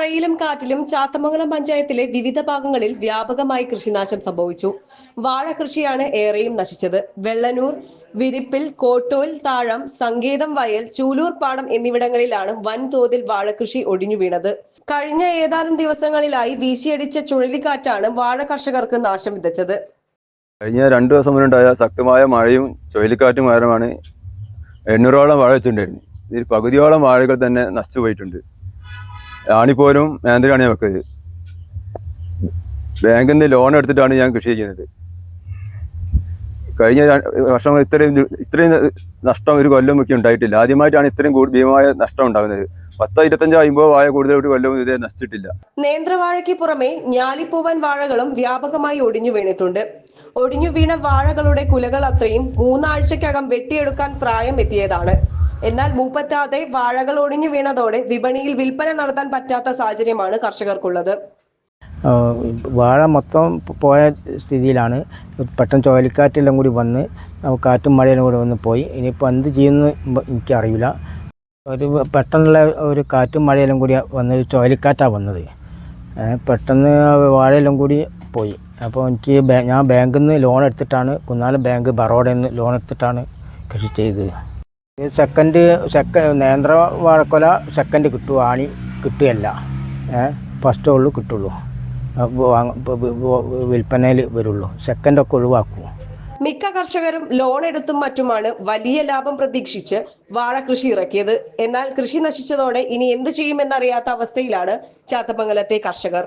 മഴയിലും കാറ്റിലും ചാത്തമംഗലം പഞ്ചായത്തിലെ വിവിധ ഭാഗങ്ങളിൽ വ്യാപകമായി കൃഷിനാശം സംഭവിച്ചു. വാഴ കൃഷിയാണ് ഏറെയും നശിച്ചത്. വെള്ളനൂർ, വിരിപ്പിൽ, കോട്ടൂൽ, താഴം, സങ്കേതം വയൽ, ചൂലൂർ പാടം എന്നിവിടങ്ങളിലാണ് വൻതോതിൽ വാഴകൃഷി ഒടിഞ്ഞു വീണത്. കഴിഞ്ഞ ഏതാനും ദിവസങ്ങളിലായി വീശിയടിച്ച ചുഴലിക്കാറ്റാണ് വാഴ കർഷകർക്ക് നാശം വിതച്ചത്. കഴിഞ്ഞ 2 ദിവസം മുന്നുണ്ടായ ശക്തമായ മഴയും ചുഴലിക്കാറ്റും കാരണമാണ് 800ഓളം വാഴ വെച്ചിട്ടുണ്ടായിരുന്നു. ഇതിൽ പകുതിയോളം വാഴകൾ തന്നെ നശിച്ചു പോയിട്ടുണ്ട്. ആണിപ്പോലും മേന്തരാണ് ഞാൻ വെക്കുന്നത്. ബാങ്കിൽ നിന്ന് ലോൺ എടുത്തിട്ടാണ് ഞാൻ കൃഷി ചെയ്യുന്നത്. കഴിഞ്ഞ വർഷങ്ങൾ ഇത്രയും നഷ്ടം ഒരു കൊല്ലം മുഖ്യം ഉണ്ടായിട്ടില്ല. ആദ്യമായിട്ടാണ് ഇത്രയും ഭീമമായ നഷ്ടം ഉണ്ടാകുന്നത്. 10, 25, 50 വാഴ കൂടുതൽ ഒരു കൊല്ലം ഇതേ നശിച്ചിട്ടില്ല. നേന്ത്രവാഴയ്ക്ക് പുറമെ ഞാലിപ്പൂവൻ വാഴകളും വ്യാപകമായി ഒടിഞ്ഞു വീണിട്ടുണ്ട്. ഒടിഞ്ഞു വീണ വാഴകളുടെ കുലകൾ അത്രയും 3 ആഴ്ചക്കകം വെട്ടിയെടുക്കാൻ പ്രായം എത്തിയതാണ്. എന്നാൽ മൂപ്പത്താതെ വാഴകൾ ഒടിഞ്ഞു വീണതോടെ വിപണിയിൽ വിൽപ്പന നടത്താൻ പറ്റാത്ത സാഹചര്യമാണ് കർഷകർക്കുള്ളത്. വാഴ മൊത്തം പോയ സ്ഥിതിയിലാണ്. പെട്ടെന്ന് ചുഴലിക്കാറ്റെല്ലാം കൂടി വന്ന് കാറ്റും മഴയെല്ലാം കൂടി വന്ന് പോയി. ഇനിയിപ്പോൾ എന്ത് ചെയ്യുമെന്ന് എനിക്കറിയില്ല. പെട്ടെന്നുള്ള ഒരു കാറ്റും മഴയെല്ലാം കൂടി വന്ന് ചുഴലിക്കാറ്റാണ് വന്നത്. പെട്ടെന്ന് വാഴയെല്ലാം കൂടി പോയി. അപ്പോൾ ഞാൻ ബാങ്കിൽ നിന്ന് ലോൺ എടുത്തിട്ടാണ്, കുന്നാലം ബാങ്ക് ബറോഡയിൽ നിന്ന് ലോൺ എടുത്തിട്ടാണ് കൃഷി ചെയ്തത്. നേന്ത്ര വാഴക്കൊല സെക്കൻഡ് കിട്ടും, ആണി കിട്ടുകയല്ല. ഫസ്റ്റ് ഉള്ളു കിട്ടുള്ളൂ, വിൽപ്പനയിൽ വരുള്ളൂ. സെക്കൻഡൊക്കെ ഒഴിവാക്കും. മിക്ക കർഷകരും ലോൺ എടുത്തും മറ്റുമാണ് വലിയ ലാഭം പ്രതീക്ഷിച്ച് വാഴ കൃഷി ഇറക്കിയത്. എന്നാൽ കൃഷി നശിച്ചതോടെ ഇനി എന്തു ചെയ്യുമെന്നറിയാത്ത അവസ്ഥയിലാണ് ചാത്തമംഗലത്തെ കർഷകർ.